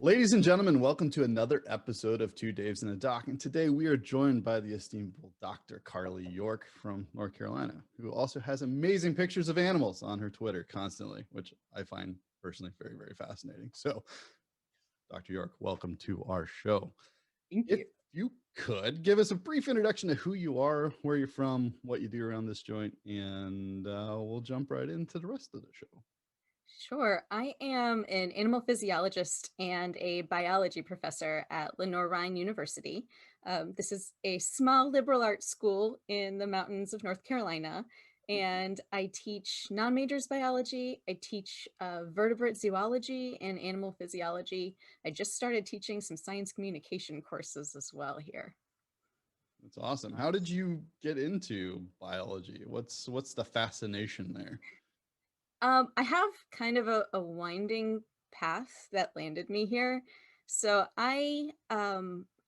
Ladies and gentlemen, welcome to another episode of Two Daves in a Doc. And today we are joined by the esteemed Dr. Carly York from North Carolina, who also has amazing pictures of animals on her Twitter constantly, which I find personally very, very fascinating. So, Dr. York, welcome to our show. Thank If you. you could give us a brief introduction to who you are, where you're from, what you do around this joint, and we'll jump right into the rest of the show. Sure. I am an animal physiologist and a biology professor at Lenore Rhine University. This is a small liberal arts school in the mountains of North Carolina, and I teach non-majors biology. I teach vertebrate zoology and animal physiology. I just started teaching some science communication courses as well here. That's awesome. How did you get into biology? What's the fascination there? I have kind of a winding path that landed me here. So I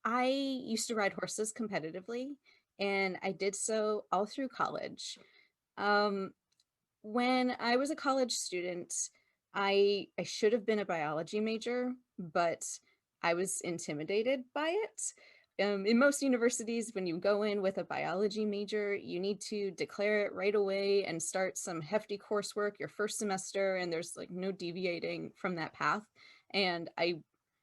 used to ride horses competitively, and I did so all through college. Um, when I was a college student, I should have been a biology major, but I was intimidated by it. In most universities, when you go in with a biology major, you need to declare it right away and start some hefty coursework your first semester, and there's like no deviating from that path. And I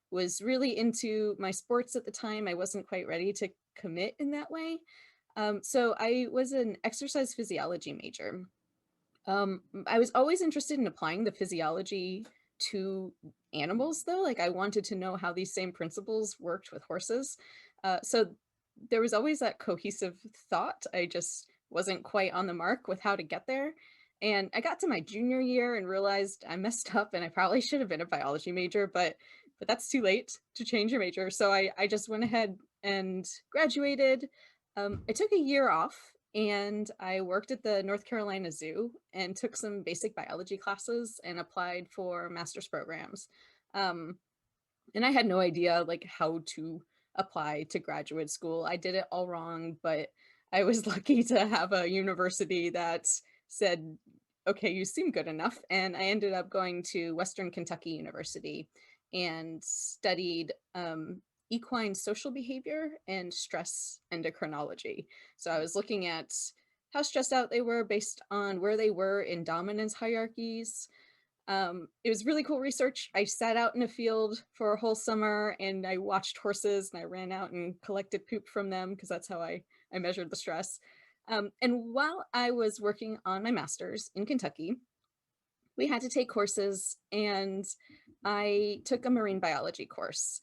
was really into my sports at the time. I wasn't quite ready to commit in that way. So I was an exercise physiology major. I was always interested in applying the physiology to animals, though. Like, I wanted to know how these same principles worked with horses. So there was always that cohesive thought. I just wasn't quite on the mark with how to get there. And I got to my junior year and realized I messed up and I probably should have been a biology major, but that's too late to change your major. So I just went ahead and graduated. I took a year off and I worked at the North Carolina Zoo and took some basic biology classes and applied for master's programs. Um, and I had no idea like how to apply to graduate school. I did it all wrong, but I was lucky to have a university that said, okay, you seem good enough. And I ended up going to Western Kentucky University and studied equine social behavior and stress endocrinology. So I was looking at how stressed out they were based on where they were in dominance hierarchies. It was really cool research. I sat out in a field for a whole summer and I watched horses and I ran out and collected poop from them because that's how I measured the stress. And while I was working on my master's in Kentucky, we had to take courses and I took a marine biology course,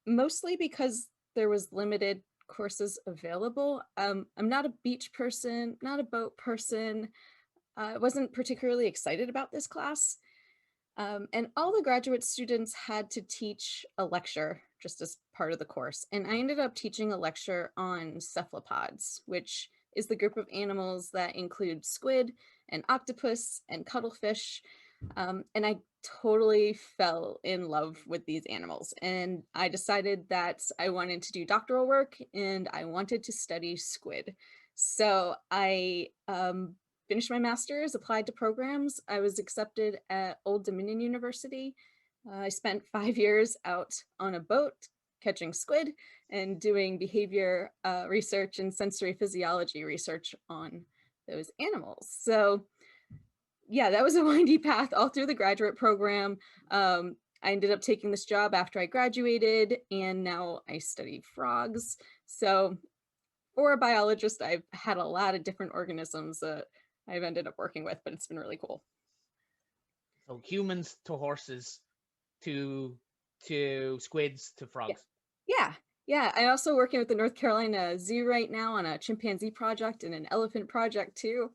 mostly because there was limited courses available. I'm not a beach person, not a boat person. I wasn't particularly excited about this class. And all the graduate students had to teach a lecture just as part of the course. And I ended up teaching a lecture on cephalopods, which is the group of animals that include squid and octopus and cuttlefish. And I totally fell in love with these animals. And I decided that I wanted to do doctoral work and I wanted to study squid. So I finished my master's, applied to programs. I was accepted at Old Dominion University. I spent 5 years out on a boat catching squid and doing behavior research and sensory physiology research on those animals. So yeah, that was a windy path all through the graduate program. I ended up taking this job after I graduated, and now I study frogs. So for a biologist, I've had a lot of different organisms that I've ended up working with, but it's been really cool. So humans to horses to squids to frogs. Yeah. I also working with the North Carolina Zoo right now on a chimpanzee project and an elephant project too.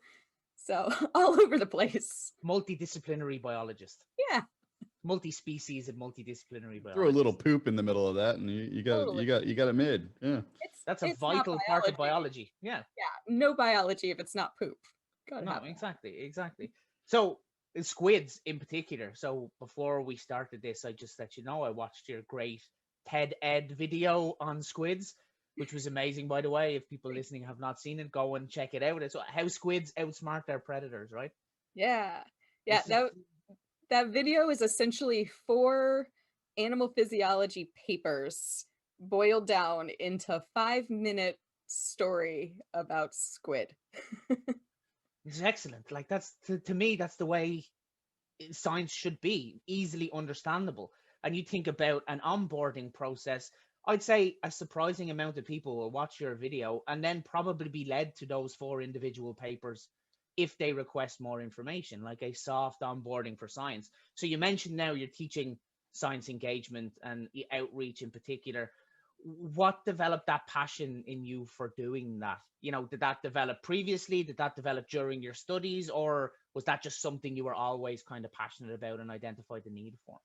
So all over the place. Multidisciplinary biologist. Yeah. Multi-species and multidisciplinary biologist. Throw a little poop in the middle of that, and you got Totally. you got it made. Yeah, That's a it's vital part of biology. Yeah. Yeah. No biology if it's not poop. No, exactly. So squids in particular. So before we started this, I just let you know I watched your great TED Ed video on squids, which was amazing, by the way. If people listening have not seen it, go and check it out. It's how squids outsmart their predators, right? Yeah. That video is essentially 4 animal physiology papers boiled down into a 5-minute story about squid. It's excellent. Like that's to me, that's the way science should be, easily understandable. And you think about an onboarding process, I'd say a surprising amount of people will watch your video and then probably be led to those 4 individual papers if they request more information, like a soft onboarding for science. So you mentioned now you're teaching science engagement and outreach in particular. What developed that passion in you for doing that? You know, did that develop previously? Did that develop during your studies? Or was that just something you were always kind of passionate about and identified the need for?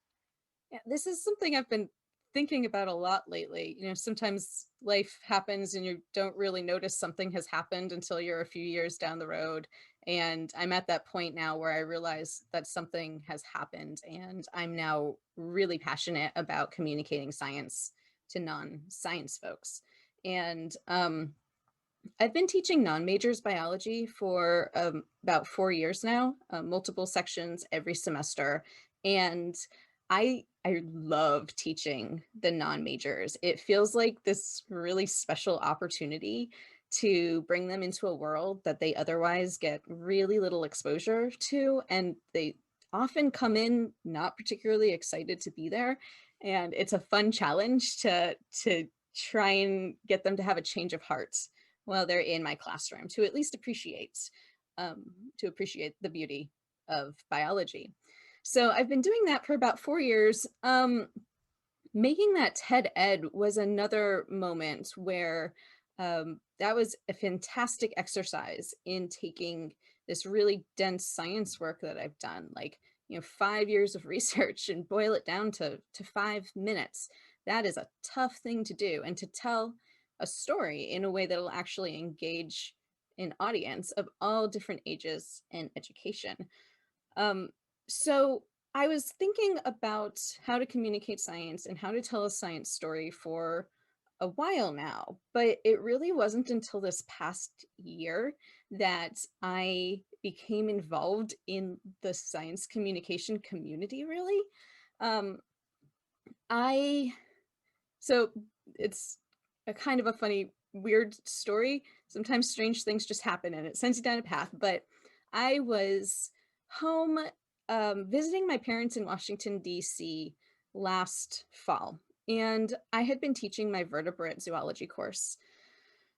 Yeah, this is something I've been thinking about a lot lately. You know, sometimes life happens and you don't really notice something has happened until you're a few years down the road. And I'm at that point now where I realize that something has happened, and I'm now really passionate about communicating science to non-science folks. And I've been teaching non-majors biology for about 4 years now, multiple sections every semester, and I love teaching the non-majors. It feels like this really special opportunity to bring them into a world that they otherwise get really little exposure to, and they often come in not particularly excited to be there. And it's a fun challenge to try and get them to have a change of heart while they're in my classroom, to at least um, appreciate the beauty of biology. So I've been doing that for about 4 years. Making that TED Ed was another moment where that was a fantastic exercise in taking this really dense science work that I've done, like, you know, 5 years of research, and boil it down to 5 minutes. That is a tough thing to do, and to tell a story in a way that'll actually engage an audience of all different ages and education. Um, so I was thinking about how to communicate science and how to tell a science story for a while now, but it really wasn't until this past year that I became involved in the science communication community, really. Um, I so it's a kind of a funny, weird story. Sometimes strange things just happen and it sends you down a path. But I was home visiting my parents in Washington, D.C. last fall. And I had been teaching my vertebrate zoology course.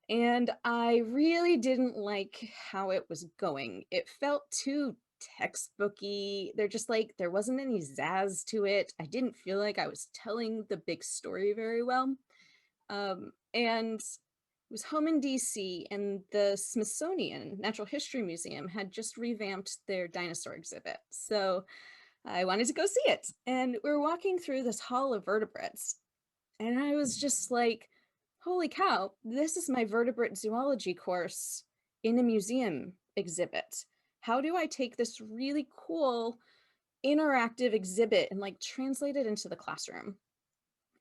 And I really didn't like how it was going. It felt too textbooky. There wasn't any zazz to it. I didn't feel like I was telling the big story very well. And it was home in DC, and the Smithsonian Natural History Museum had just revamped their dinosaur exhibit. So I wanted to go see it. And we were walking through this hall of vertebrates, and I was just like, holy cow, this is my vertebrate zoology course in a museum exhibit. How do I take this really cool interactive exhibit and like translate it into the classroom?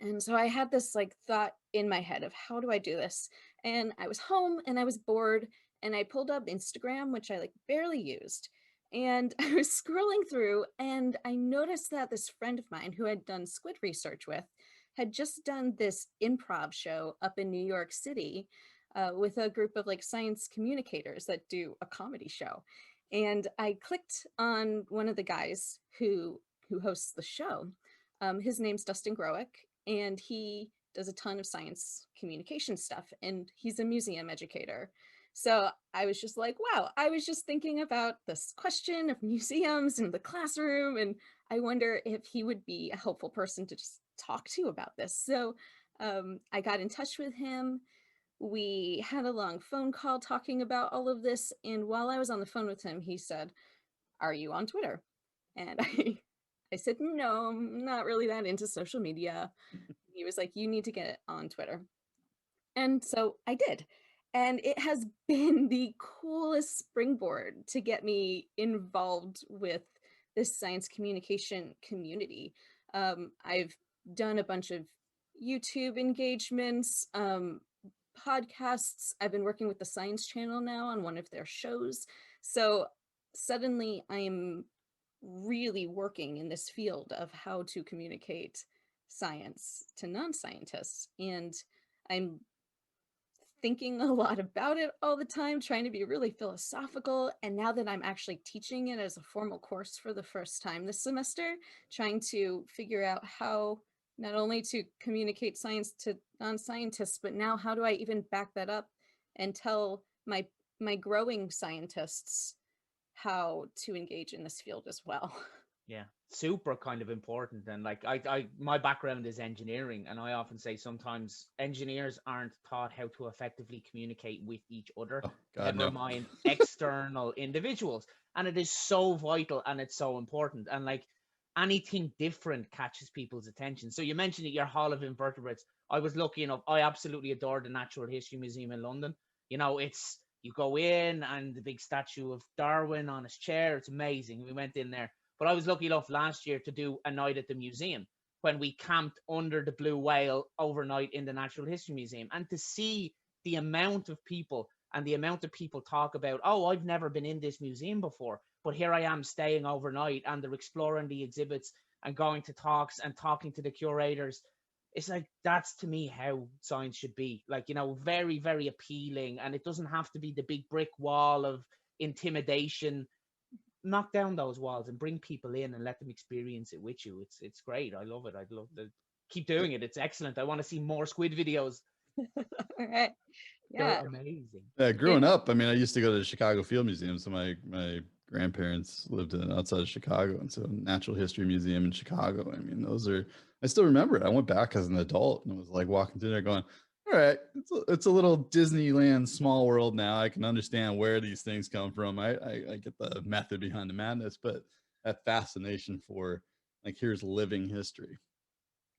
And so I had this like thought in my head of how do I do this? And I was home and I was bored, and I pulled up Instagram, which I like barely used. And I was scrolling through, and I noticed that this friend of mine who I'd done squid research with had just done this improv show up in New York City with a group of like science communicators that do a comedy show. And I clicked on one of the guys who hosts the show. His name's Dustin Growick, and he does a ton of science communication stuff, and he's a museum educator. So I was just like, wow, I was just thinking about this question of museums in the classroom, and I wonder if he would be a helpful person to just talk to about this. So I got in touch with him. We had a long phone call talking about all of this, and while I was on the phone with him, he said, "Are you on Twitter?" And I said, "No, I'm not really that into social media." He was like, "You need to get on Twitter." And so I did. And it has been the coolest springboard to get me involved with this science communication community. I've done a bunch of YouTube engagements, podcasts. I've been working with the Science Channel now on one of their shows. So suddenly I'm really working in this field of how to communicate science to non-scientists. And I'm thinking a lot about it all the time, trying to be really philosophical. And now that I'm actually teaching it as a formal course for the first time this semester, trying to figure out how not only to communicate science to non-scientists, but now how do I even back that up and tell my growing scientists how to engage in this field as well. Yeah, super kind of important. And like my background is engineering, and I often say sometimes engineers aren't taught how to effectively communicate with each other, Oh, God, never no. mind external individuals. And it is so vital and it's so important. And like anything different catches people's attention. So you mentioned your Hall of Invertebrates. I was lucky enough, I absolutely adore the Natural History Museum in London. You know, it's you go in and the big statue of Darwin on his chair. It's amazing. We went in there. But I was lucky enough last year to do a night at the museum when we camped under the blue whale overnight in the Natural History Museum. And to see the amount of people and the amount of people talk about, oh, I've never been in this museum before, but here I am staying overnight, and they're exploring the exhibits and going to talks and talking to the curators. It's like, that's to me how science should be. Like, you know, very, very appealing. And it doesn't have to be the big brick wall of intimidation. Knock down those walls and bring people in and let them experience it with you. It's great. I love it. I'd love to keep doing it. It's excellent. I want to see more squid videos. All right. They're Yeah. amazing. Yeah, growing Yeah. up, I mean, I used to go to the Chicago Field Museum. So my grandparents lived outside of Chicago, and so Natural History Museum in Chicago. I mean, those are I still remember it. I went back as an adult and was like walking through there, going, "All right, it's a little Disneyland small world now. I can understand where these things come from. I get the method behind the madness, but that fascination for like here's living history."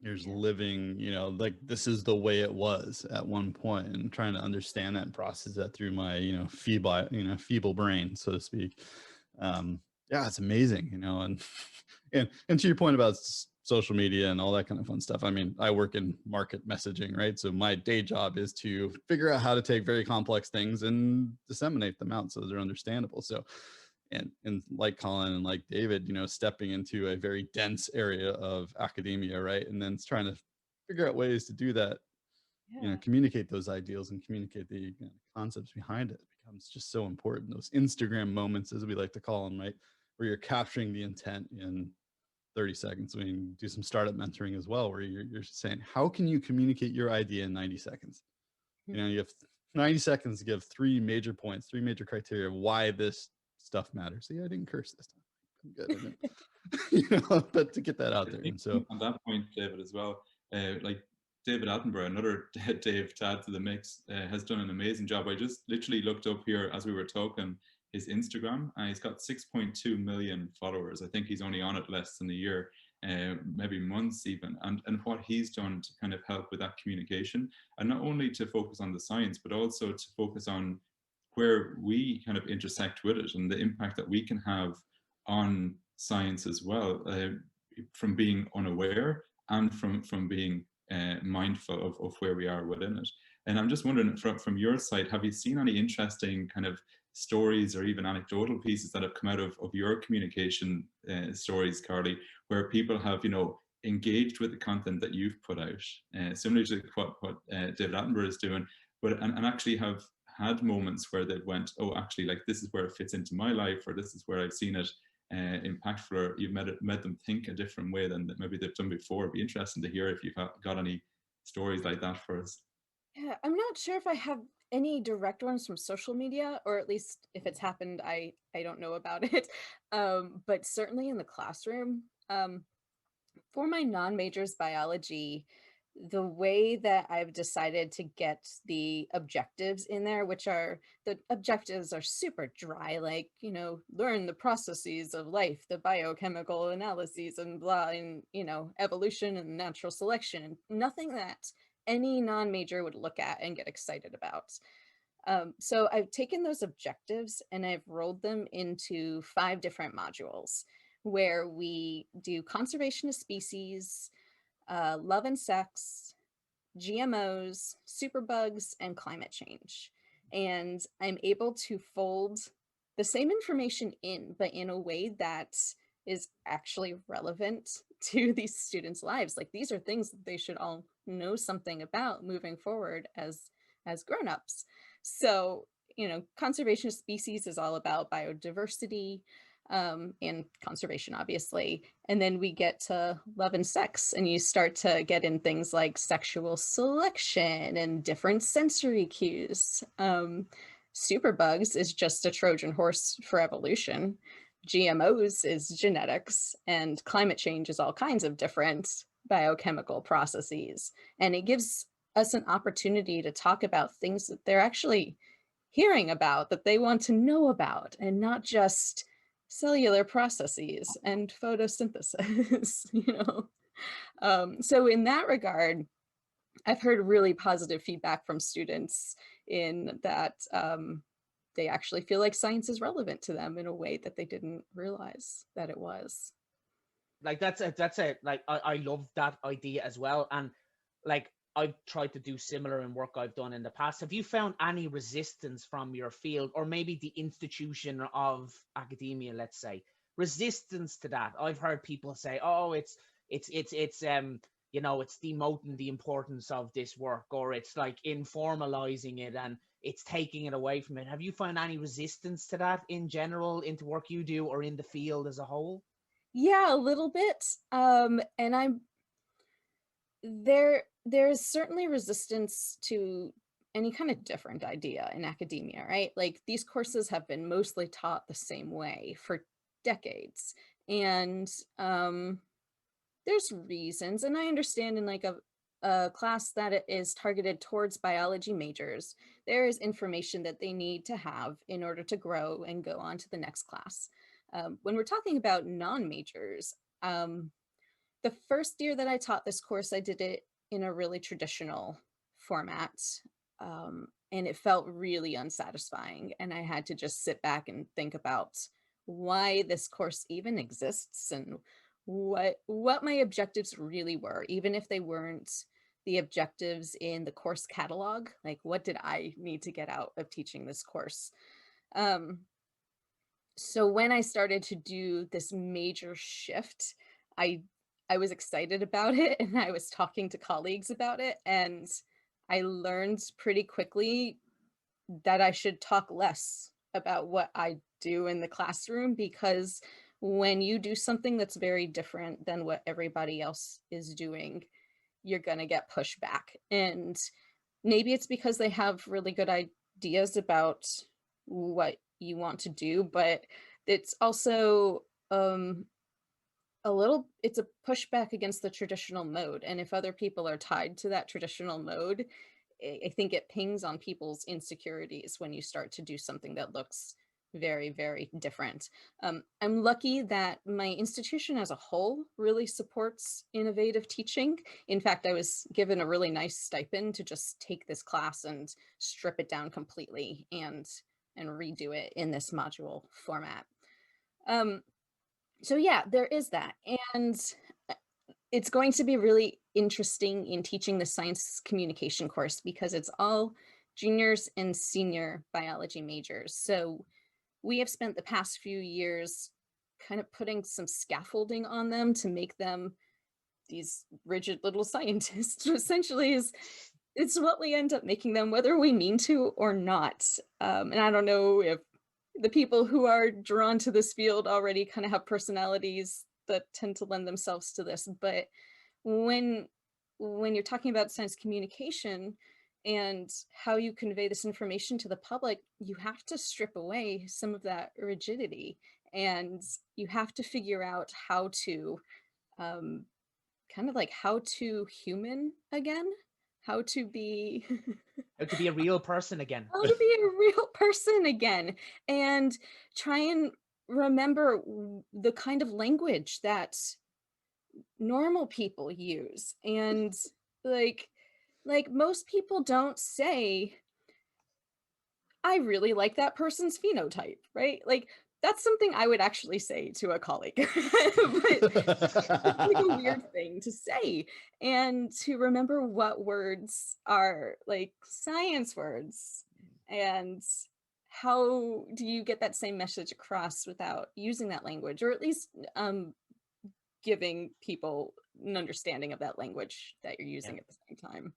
Here's Yeah. living, like this is the way it was at one point, and trying to understand that and process that through my, feeble brain, so to speak. Yeah, it's amazing, and and to your point about social media and all that kind of fun stuff. I mean, I work in market messaging, right? So my day job is to figure out how to take very complex things and disseminate them out so they're understandable. So and like Colin and like David, stepping into a very dense area of academia, right? And then trying to figure out ways to do that, Yeah. communicate those ideals and communicate the concepts behind it becomes just so important. Those Instagram moments, as we like to call them, right? Where you're capturing the intent in 30 seconds. We can do some startup mentoring as well, where you're saying, how can you communicate your idea in 90 seconds? You have 90 seconds to give three major points, three major criteria of why this stuff matters. See, I didn't curse this time. I'm good. But to get that out there. And so on that point, David, as well, like David Attenborough, another Dave to add to the mix, has done an amazing job. I just literally looked up here as we were talking his Instagram, and he's got 6.2 million followers. I think he's only on it less than a year, maybe months even. And what he's done to kind of help with that communication, and not only to focus on the science, but also to focus on where we kind of intersect with it and the impact that we can have on science as well, from being unaware and from being mindful of where we are within it. And I'm just wondering, from your side, have you seen any interesting kind of stories or even anecdotal pieces that have come out of your communication stories, Carly, where people have, engaged with the content that you've put out, similar to what David Attenborough is doing, but and actually have had moments where they went, oh, actually, like this is where it fits into my life, or this is where I've seen it impactful, or you've made them think a different way than maybe they've done before. It'd be interesting to hear if you've got any stories like that for us. Yeah, I'm not sure if I have any direct ones from social media, or at least if it's happened, I don't know about it. But certainly in the classroom, for my non-majors biology, the way that I've decided to get the objectives in there, which are the objectives are super dry, like, learn the processes of life, the biochemical analyses and blah, and, evolution and natural selection, nothing that any non-major would look at and get excited about. So I've taken those objectives and I've rolled them into 5 different modules where we do conservation of species, love and sex, GMOs, superbugs, and climate change. And I'm able to fold the same information in, but in a way that is actually relevant to these students' lives. Like, these are things that they should all know something about moving forward as grown-ups. So, you know, conservation of species is all about biodiversity, and conservation, obviously. And then we get to love and sex, and you start to get in things like sexual selection and different sensory cues. Superbugs is just a Trojan horse for evolution. GMOs is genetics, and climate change is all kinds of different biochemical processes. And it gives us an opportunity to talk about things that they're actually hearing about, that they want to know about, and not just cellular processes and photosynthesis, you know? So in that regard, I've heard really positive feedback from students in that they actually feel like science is relevant to them in a way that they didn't realize that it was. Like that's a like I love that idea as well. And like I've tried to do similar in work I've done in the past. Have you found any resistance from your field, or maybe the institution of academia, let's say, resistance to that? I've heard people say, oh, it's you know, it's demoting the importance of this work, or it's like informalizing it and it's taking it away from it. Have you found any resistance to that in general, into work you do or in the field as a whole? Yeah, a little bit. And there's certainly resistance to any kind of different idea in academia, right? Like, these courses have been mostly taught the same way for decades. And there's reasons, and I understand in like a class that it is targeted towards biology majors, there is information that they need to have in order to grow and go on to the next class. When we're talking about non-majors, the first year that I taught this course, I did it in a really traditional format, and it felt really unsatisfying. And I had to just sit back and think about why this course even exists, and what my objectives really were, even if they weren't the objectives in the course catalog. Like, what did I need to get out of teaching this course? So when I started to do this major shift, I I was excited about it, and I was talking to colleagues about it, and I learned pretty quickly that I should talk less about what I do in the classroom, because when you do something that's very different than what everybody else is doing, you're going to get pushback. And maybe it's because they have really good ideas about what you want to do, but it's also it's a pushback against the traditional mode. And if other people are tied to that traditional mode, I think it pings on people's insecurities when you start to do something that looks very, very different. I'm lucky that my institution as a whole really supports innovative teaching. In fact, I was given a really nice stipend to just take this class and strip it down completely and redo it in this module format. So yeah, there is that. And it's going to be really interesting in teaching the science communication course, because it's all juniors and senior biology majors. So we have spent the past few years kind of putting some scaffolding on them to make them these rigid little scientists. Essentially, it's what we end up making them, whether we mean to or not. And I don't know if the people who are drawn to this field already kind of have personalities that tend to lend themselves to this. But when you're talking about science communication and how you convey this information to the public, you have to strip away some of that rigidity, and you have to figure out how to kind of like how to human again, how to be How to be a real person again. how to be a real person again, and try and remember the kind of language that normal people use. And like most people don't say, I really like that person's phenotype, right? Like, that's something I would actually say to a colleague. But it's like a weird thing to say. And to remember what words are like science words, and how do you get that same message across without using that language, or at least giving people an understanding of that language that you're Yeah. using at the same time?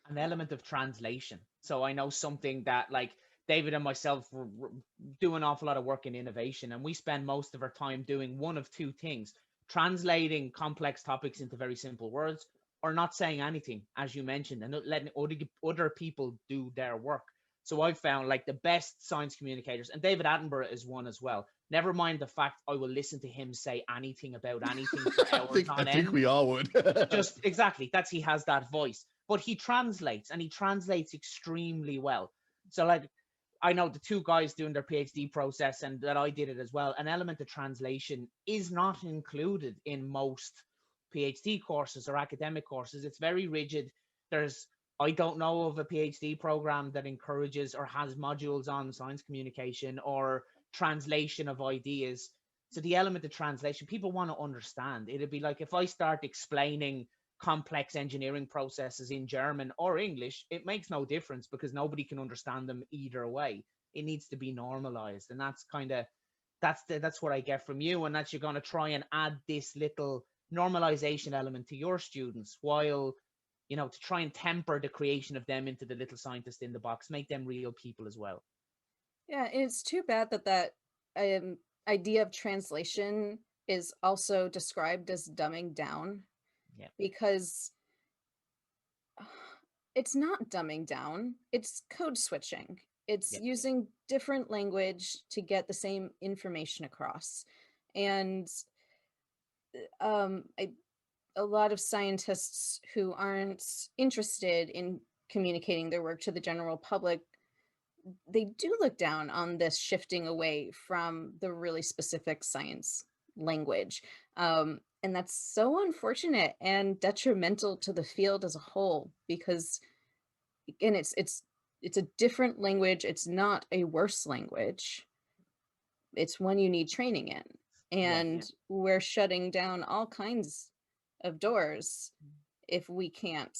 An element of translation. So I know something that, like, David and myself do an awful lot of work in innovation, and we spend most of our time doing one of two things: translating complex topics into very simple words, or not saying anything, as you mentioned, and letting other people do their work. So I've found, like, the best science communicators, and David Attenborough is one as well. Never mind the fact I will listen to him say anything about anything for hours I on think end. we all would. Just exactly, that's, he has that voice, but he translates, and he translates extremely well. So, like, I know the two guys doing their PhD process, and that I did it as well. An element of translation is not included in most PhD courses or academic courses. It's very rigid. I don't know of a PhD program that encourages or has modules on science communication or translation of ideas. So the element of translation, people want to understand. It'd be like if I start explaining complex engineering processes in German or English, it makes no difference because nobody can understand them either way. It needs to be normalized, and that's what I get from you, and that you're going to try and add this little normalization element to your students, while, to try and temper the creation of them into the little scientist in the box, make them real people as well. Yeah, it's too bad that idea of translation is also described as dumbing down. Yeah. Because it's not dumbing down, it's code switching. It's Yeah. using different language to get the same information across. And a lot of scientists who aren't interested in communicating their work to the general public, they do look down on this shifting away from the really specific science language. And that's so unfortunate and detrimental to the field as a whole, because again, it's a different language. It's not a worse language. It's one you need training in. And we're shutting down all kinds of doors if we can't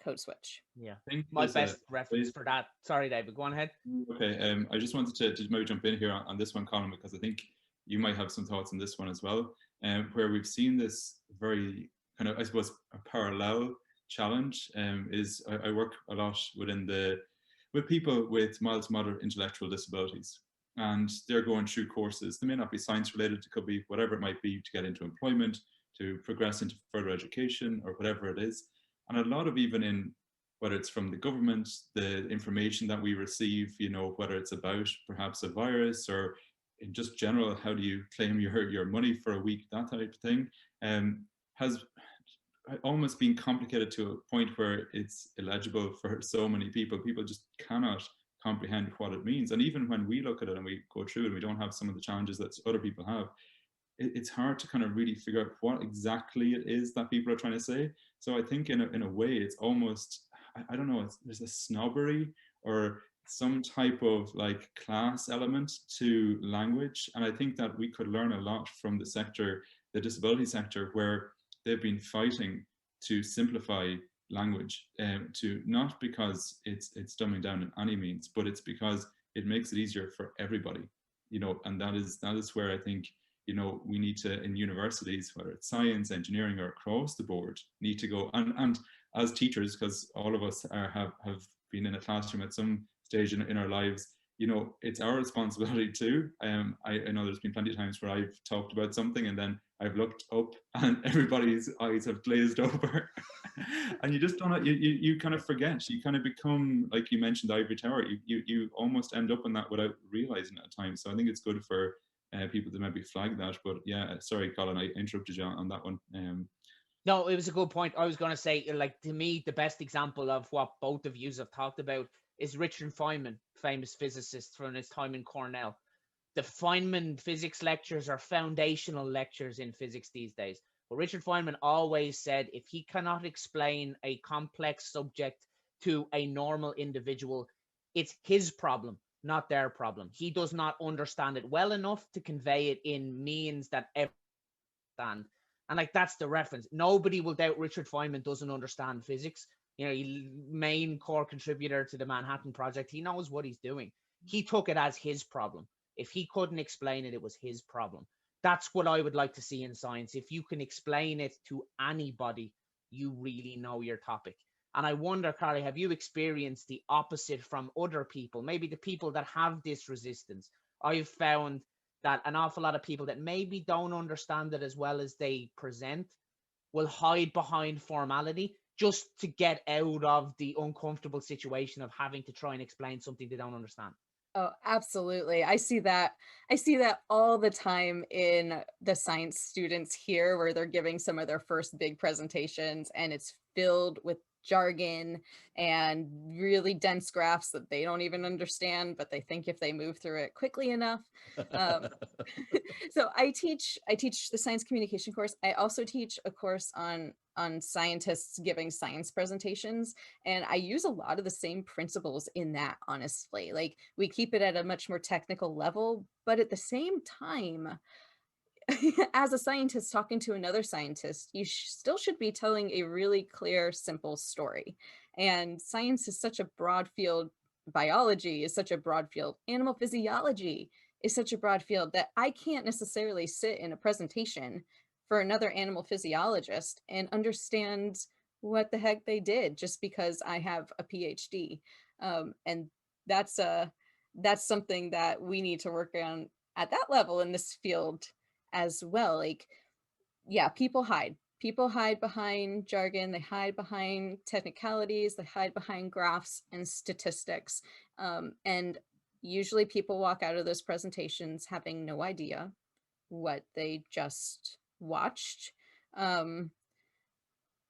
code switch. Yeah. I think My there's best reference for that. Sorry, David, go on ahead. Okay, I just wanted to maybe jump in here on this one, Colin, because I think you might have some thoughts on this one as well, where we've seen this very kind of, I suppose, a parallel challenge. Is I work a lot with people with mild to moderate intellectual disabilities, and they're going through courses. They may not be science related, it could be whatever it might be, to get into employment, to progress into further education, or whatever it is. And a lot of, even in, whether it's from the government, the information that we receive, whether it's about perhaps a virus, or in just general, how do you claim your money for a week, that type of thing, has almost been complicated to a point where it's illegible for so many people. People just cannot comprehend what it means. And even when we look at it and we go through it, we don't have some of the challenges that other people have. It's hard to kind of really figure out what exactly it is that people are trying to say. So I think in a way, it's almost, I don't know, there's a snobbery or some type of like class element to language. And I think that we could learn a lot from the sector, the disability sector, where they've been fighting to simplify language, to not because it's dumbing down in any means, but it's because it makes it easier for everybody, and that is where I think, we need to, in universities, whether it's science, engineering, or across the board, need to go, and as teachers, because all of us have been in a classroom at some stage in our lives, it's our responsibility too. I know there's been plenty of times where I've talked about something and then I've looked up and everybody's eyes have glazed over and you just don't, you kind of forget, you kind of become, like you mentioned, the ivory tower, you almost end up in that without realizing it at times. So I think it's good for people to maybe flag that. But yeah, sorry, Colin, I interrupted you on that one. No, it was a good point. I was going to say, like, to me, the best example of what both of you have talked about is Richard Feynman, famous physicist from his time in Cornell. The Feynman physics lectures are foundational lectures in physics these days. But Richard Feynman always said, if he cannot explain a complex subject to a normal individual, it's his problem, not their problem. He does not understand it well enough to convey it in means that everyone understands. And like, that's the reference. Nobody will doubt Richard Feynman doesn't understand physics. Main core contributor to the Manhattan Project. He knows what he's doing. He took it as his problem. If he couldn't explain it, it was his problem. That's what I would like to see in science. If you can explain it to anybody, you really know your topic. And I wonder, Carly, have you experienced the opposite from other people? Maybe the people that have this resistance. I've found that an awful lot of people that maybe don't understand it as well as they present will hide behind formality just to get out of the uncomfortable situation of having to try and explain something they don't understand. Oh, absolutely. I see that. I see that all the time in the science students here where they're giving some of their first big presentations and it's filled with jargon and really dense graphs that they don't even understand, but they think if they move through it quickly enough. Um, so I teach the science communication course. I also teach a course on scientists giving science presentations, and I use a lot of the same principles in that, honestly. Like, we keep it at a much more technical level, but at the same time, as a scientist talking to another scientist, you still should be telling a really clear, simple story. And science is such a broad field. Biology is such a broad field. Animal physiology is such a broad field that I can't necessarily sit in a presentation for another animal physiologist and understand what the heck they did just because I have a PhD. And that's that's something that we need to work on at that level in this field as well. Like, yeah, people hide behind jargon, they hide behind technicalities, they hide behind graphs and statistics, and usually people walk out of those presentations having no idea what they just watched. um,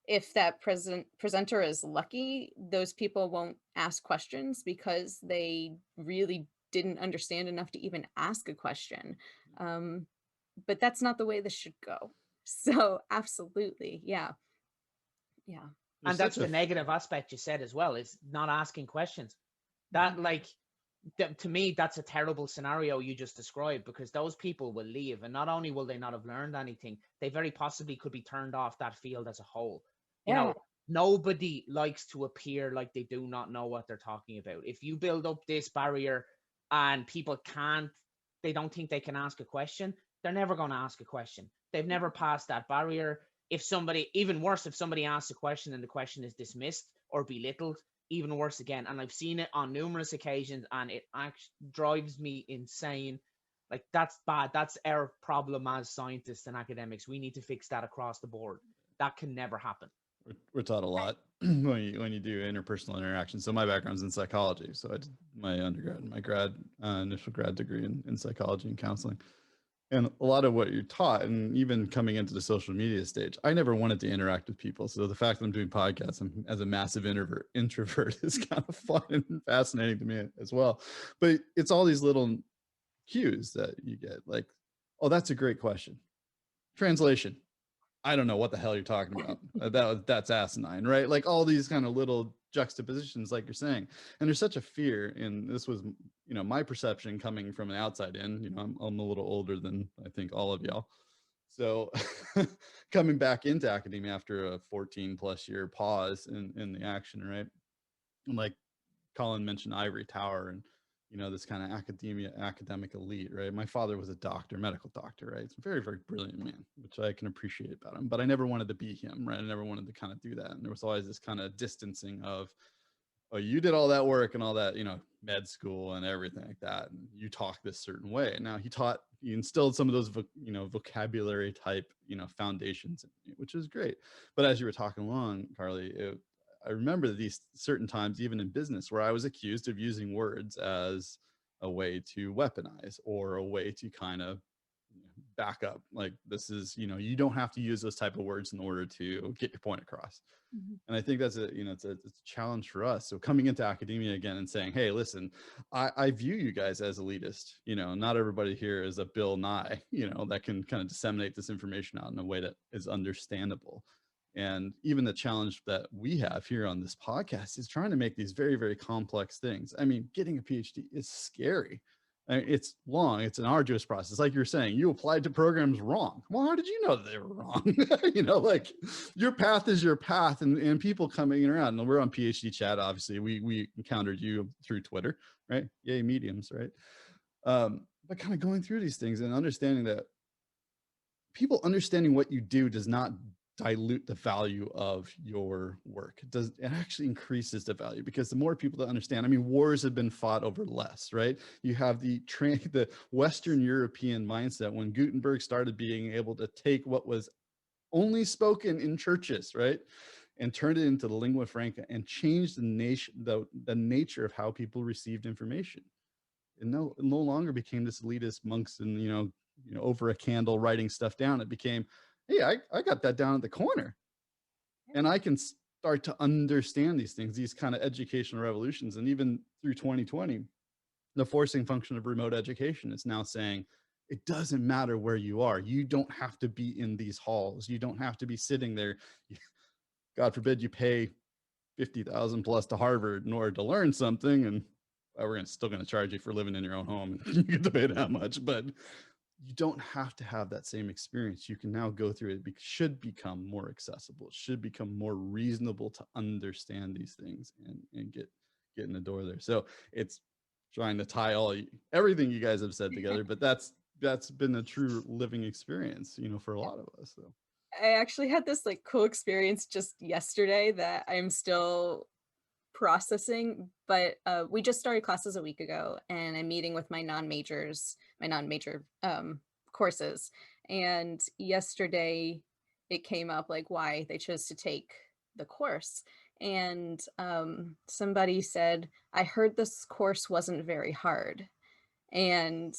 if that presenter is lucky, those people won't ask questions because they really didn't understand enough to even ask a question. Um, but that's not the way this should go. So absolutely, yeah, yeah. And There's that's such a the negative aspect you said as well, is not asking questions. That, like, to me, that's a terrible scenario you just described, because those people will leave, and not only will they not have learned anything, they very possibly could be turned off that field as a whole. You Yeah. know, nobody likes to appear like they do not know what they're talking about. If you build up this barrier and people can't, they don't think they can ask a question, they're never going to ask a question. They've never passed that barrier. If somebody, even worse, if somebody asks a question and the question is dismissed or belittled, even worse again. And I've seen it on numerous occasions, and it actually drives me insane. Like, that's bad. That's our problem as scientists and academics. We need to fix that across the board. That can never happen. we're taught a lot when you do interpersonal interaction. So my background's in psychology. So I did my undergrad, my initial grad degree in psychology and counseling. And a lot of what you're taught, and even coming into the social media stage, I never wanted to interact with people. So the fact that I'm doing podcasts, as a massive introvert is kind of fun and fascinating to me as well. But it's all these little cues that you get, like, oh, that's a great question. Translation, I don't know what the hell you're talking about. That's asinine, right? Like, all these kind of little juxtapositions, like you're saying. And there's such a fear, and this was, my perception coming from an outside in. I'm a little older than I think all of y'all. So coming back into academia after a 14 plus year pause in the action, right? And like Colin mentioned, ivory tower, and this kind of academic elite, right? My father was a doctor, medical doctor, right? It's a very, very brilliant man, which I can appreciate about him, but I never wanted to be him, right? I never wanted to kind of do that. And there was always this kind of distancing of, oh, you did all that work and all that, med school and everything like that, and you talk this certain way. Now he instilled some of those vocabulary type foundations in me, which is great. But as you were talking along, Carly, I remember these certain times, even in business, where I was accused of using words as a way to weaponize or a way to kind of back up. Like, this is, you don't have to use those type of words in order to get your point across. Mhm. And I think that's it's a challenge for us. So coming into academia again and saying, hey, listen, I view you guys as elitist. Not everybody here is a Bill Nye, that can kind of disseminate this information out in a way that is understandable. And even the challenge that we have here on this podcast is trying to make these very, very complex things. I mean, getting a PhD is scary. I mean, it's long, it's an arduous process. Like you're saying, you applied to programs wrong. Well, how did you know that they were wrong? Like your path is your path, and people coming around. And we're on PhD chat, obviously. We encountered you through Twitter, right? Yay, mediums, right? But kind of going through these things and understanding that people understanding what you do does not dilute the value of your work. It actually increases the value, because the more people that understand, I mean, wars have been fought over less, right? You have the Western European mindset when Gutenberg started being able to take what was only spoken in churches, right, and turned it into the lingua franca and changed the nature of how people received information. And no longer became this elitist monks and over a candle writing stuff down. It became, hey, I got that down at the corner, and I can start to understand these things, these kind of educational revolutions. And even through 2020, the forcing function of remote education is now saying it doesn't matter where you are. You don't have to be in these halls. You don't have to be sitting there. God forbid you pay 50,000 plus to Harvard in order to learn something, and we're still going to charge you for living in your own home. You get to pay that much, but you don't have to have that same experience. You can now go through it. It should become more accessible. It should become more reasonable to understand these things and get in the door there. So it's trying to tie everything you guys have said together, but that's been a true living experience, for a lot of us. So I actually had this like cool experience just yesterday that I'm still processing, but we just started classes a week ago, and I'm meeting with my non-major courses. And yesterday it came up like why they chose to take the course. And somebody said, I heard this course wasn't very hard. And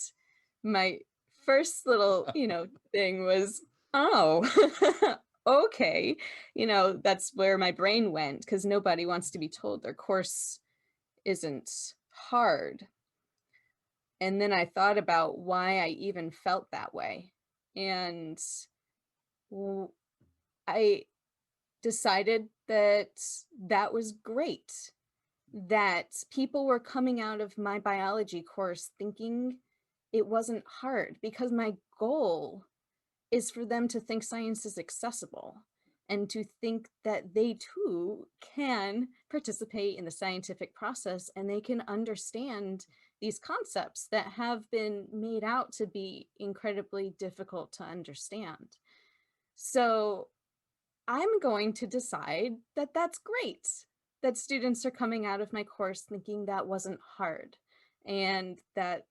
my first little, thing was, oh, okay. That's where my brain went, because nobody wants to be told their course isn't hard. And then I thought about why I even felt that way. And I decided that that was great, that people were coming out of my biology course thinking it wasn't hard, because my goal is for them to think science is accessible and to think that they too can participate in the scientific process, and they can understand these concepts that have been made out to be incredibly difficult to understand. So I'm going to decide that that's great, that students are coming out of my course thinking that wasn't hard, and that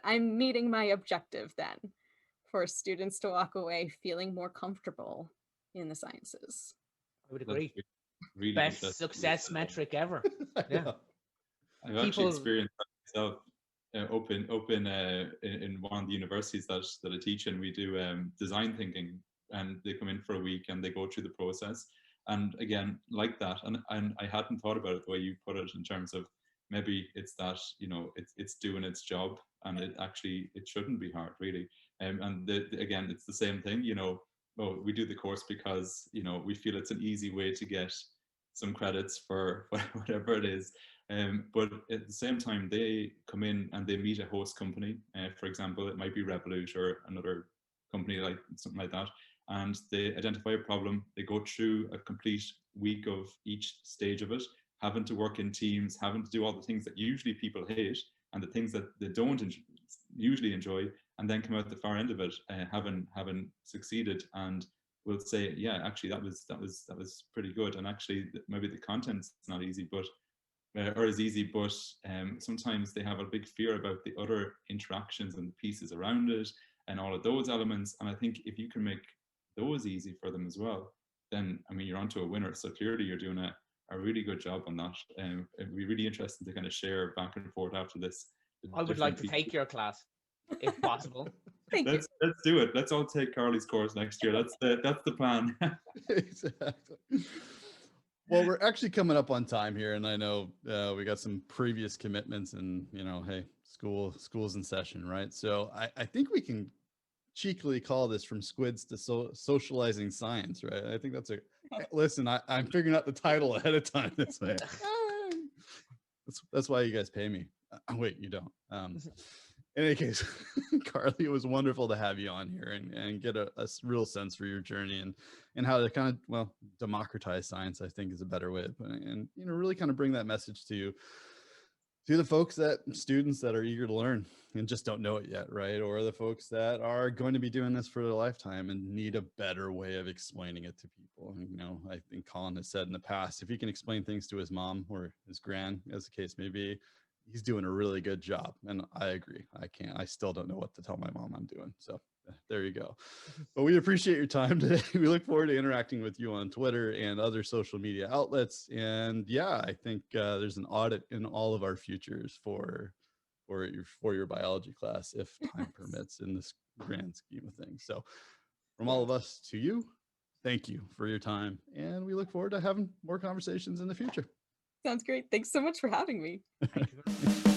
I'm meeting my objective then, for students to walk away feeling more comfortable in the sciences. I would agree. Really Best success metric ever. Yeah. I've actually experienced that myself. In one of the universities that I teach in, we do design thinking, and they come in for a week and they go through the process. And again, like that, and I hadn't thought about it the way you put it, in terms of maybe it's that it's doing its job, and it shouldn't be hard, really. And again, it's the same thing. We do the course because we feel it's an easy way to get some credits for whatever it is. But at the same time, they come in and they meet a host company. For example, it might be Revolut or another company, like something like that. And they identify a problem. They go through a complete week of each stage of it, having to work in teams, having to do all the things that usually people hate and the things that they don't usually enjoy, and then come out the far end of it, having succeeded, and will say, yeah, actually that was pretty good. And actually maybe the content's not easy, but or as easy, but sometimes they have a big fear about the other interactions and the pieces around it and all of those elements. And I think if you can make those easy for them as well, then I mean you're onto a winner. So clearly you're doing a really good job on that. It'd be really interesting to kind of share back and forth after this. I would like to take your class, if possible. Let's do it. Let's all take Carly's course next year. That's the plan. Exactly. Well, we're actually coming up on time here, and I know we got some previous commitments, and hey, school's in session, right? So I think we can cheekily call this From Squids to Socializing Science, right? I think that's listen, I'm figuring out the title ahead of time this way. That's why you guys pay me. Wait, you don't. In any case, Carly, it was wonderful to have you on here and get a real sense for your journey and how to kind of, well, democratize science, I think is a better way of putting it. And, you know, really kind of bring that message to the folks students that are eager to learn and just don't know it yet, right? Or the folks that are going to be doing this for their lifetime and need a better way of explaining it to people. And, you know, I think Colin has said in the past, if he can explain things to his mom or his gran, as the case may be, he's doing a really good job. And I agree. I still don't know what to tell my mom I'm doing. So there you go. But we appreciate your time today. We look forward to interacting with you on Twitter and other social media outlets. And yeah, I think there's an audit in all of our futures for your biology class, if time permits, in this grand scheme of things. So from all of us to you, thank you for your time. And we look forward to having more conversations in the future. Sounds great. Thanks so much for having me. Thank you very much.